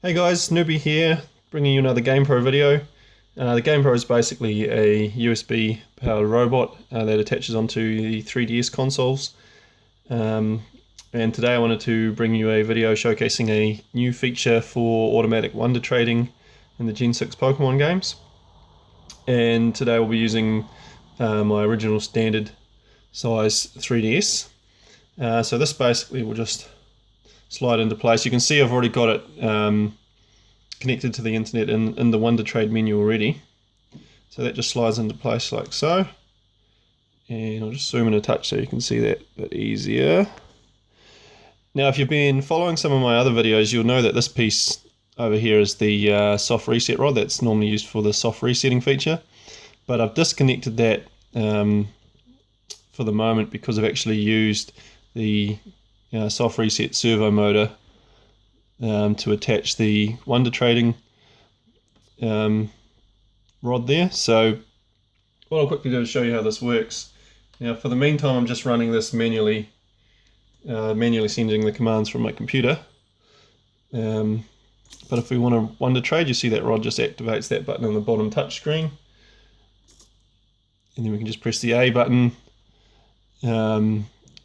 Hey guys, Newbie here, bringing you another GamePro video. The GamePro is basically a USB powered robot that attaches onto the 3DS consoles. And today I wanted to bring you a video showcasing a new feature for automatic wonder trading in the Gen 6 Pokemon games. And today we'll be using my original standard size 3DS. So this basically will just slide into place. You can see I've already got it connected to the internet in the Wonder Trade menu already. So that just slides into place like so. And I'll just zoom in a touch so you can see that a bit easier. Now if you've been following some of my other videos, you'll know that this piece over here is the soft reset rod that's normally used for the soft resetting feature. But I've disconnected that for the moment because I've actually used the soft reset servo motor to attach the wonder trading rod there. So what I'll quickly do is show you how this works. Now for the meantime I'm just running this manually sending the commands from my computer. But if we want to wonder trade, you see that rod just activates that button on the bottom touch screen. And then we can just press the A button.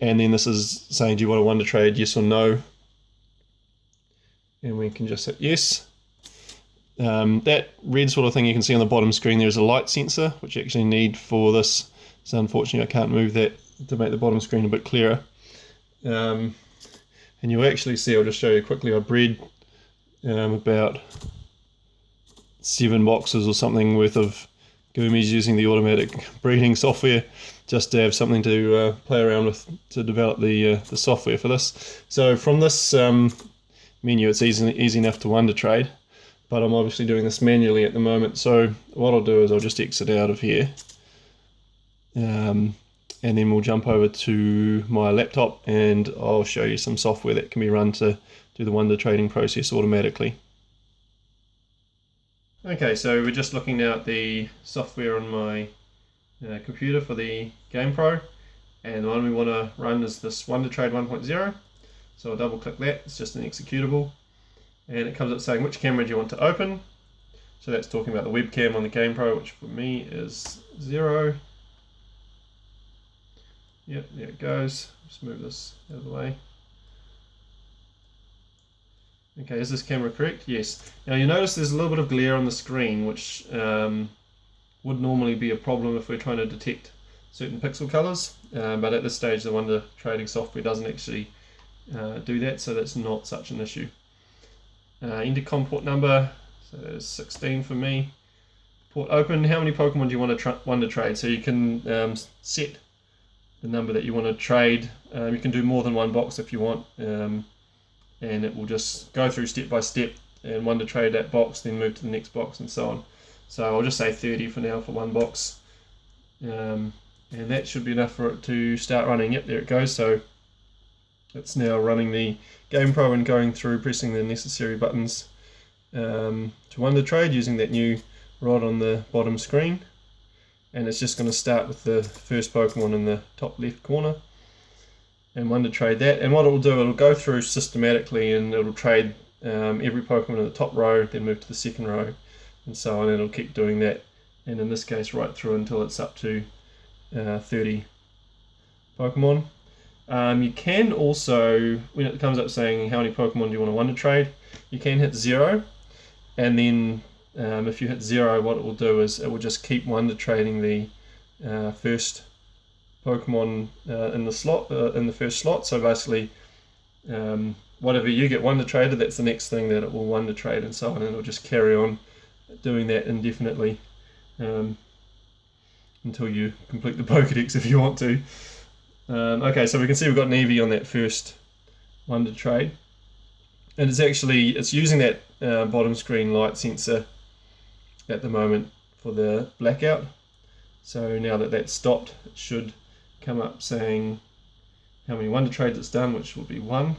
And then this is saying, do you want to wonder trade, yes or no? And we can just hit yes. That red sort of thing you can see on the bottom screen, there's a light sensor, which you actually need for this. So unfortunately I can't move that to make the bottom screen a bit clearer. And you'll actually see, I'll just show you quickly, I bred about 7 boxes or something worth of Goomies using the automatic breeding software, just to have something to play around with to develop the software for this. So from this menu it's easy enough to wonder trade, but I'm obviously doing this manually at the moment. So what I'll do is I'll just exit out of here, and then we'll jump over to my laptop and I'll show you some software that can be run to do the wonder trading process automatically. Okay, so we're just looking now at the software on my computer for the GamePro, and the one we want to run is this Wonder Trade 1.0. So I'll double click that, it's just an executable, and it comes up saying which camera do you want to open. So that's talking about the webcam on the GamePro, which for me is 0. Yep, there it goes. Just move this out of the way. Okay, is this camera correct? Yes. Now you notice there's a little bit of glare on the screen, which would normally be a problem if we're trying to detect certain pixel colors, but at this stage the Wonder Trading software doesn't actually do that, so that's not such an issue. Intercom port number, so that is 16 for me. Port open, how many Pokemon do you want to wonder trade? So you can set the number that you want to trade. You can do more than one box if you want, and it will just go through step by step and wonder trade that box, then move to the next box and so on. So I'll just say 30 for now for one box, and that should be enough for it to start running. Yep, there it goes. So it's now running the GamePro and going through pressing the necessary buttons to wonder trade using that new rod on the bottom screen. And it's just going to start with the first Pokemon in the top left corner and wonder trade that. And what it will do, it'll go through systematically and it'll trade every Pokemon in the top row, then move to the second row and so on, and it'll keep doing that, and in this case right through until it's up to 30 Pokemon. You can also, when it comes up saying how many Pokemon do you want to wonder trade, you can hit 0, and then if you hit 0, what it will do is it will just keep wonder trading the first Pokemon in the slot, in the first slot. So basically whatever you get wonder traded, that's the next thing that it will wonder trade and so on, and it'll just carry on doing that indefinitely until you complete the Pokedex if you want to. Okay, so we can see we've got an Eevee on that first wonder trade, and it's using that bottom screen light sensor at the moment for the blackout. So now that that's stopped, it should come up saying how many wonder trades it's done, which will be 1.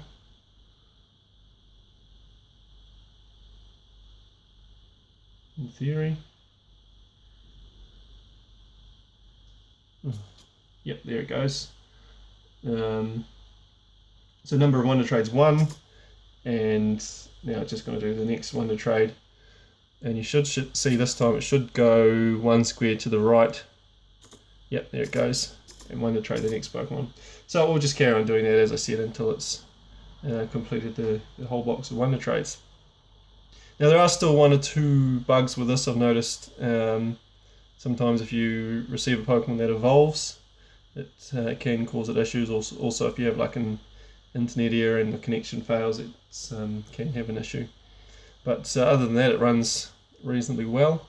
In theory. Yep, there it goes. So number of wonder trades 1, and now it's just going to do the next Wonder Trade, and you should see this time it should go 1 square to the right. Yep, there it goes, and Wonder Trade the next Pokemon. So we'll just carry on doing that, as I said, until it's completed the whole box of Wonder Trades. Now there are still 1 or 2 bugs with this I've noticed. Sometimes if you receive a Pokemon that evolves, it can cause it issues. Also if you have like an internet error and the connection fails, it can have an issue. But other than that, it runs reasonably well.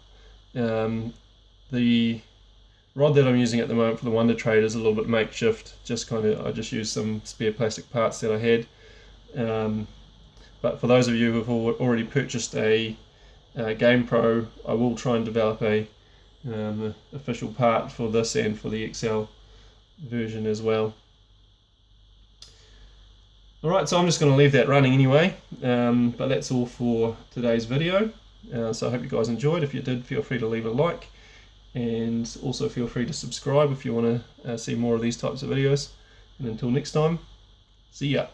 The rod that I'm using at the moment for the Wonder Trade is a little bit makeshift. I just used some spare plastic parts that I had. But for those of you who have already purchased a Game Pro, I will try and develop a official part for this and for the XL version as well. Alright, so I'm just going to leave that running anyway, but that's all for today's video. So I hope you guys enjoyed. If you did, feel free to leave a like, and also feel free to subscribe if you want to see more of these types of videos. And until next time, see ya.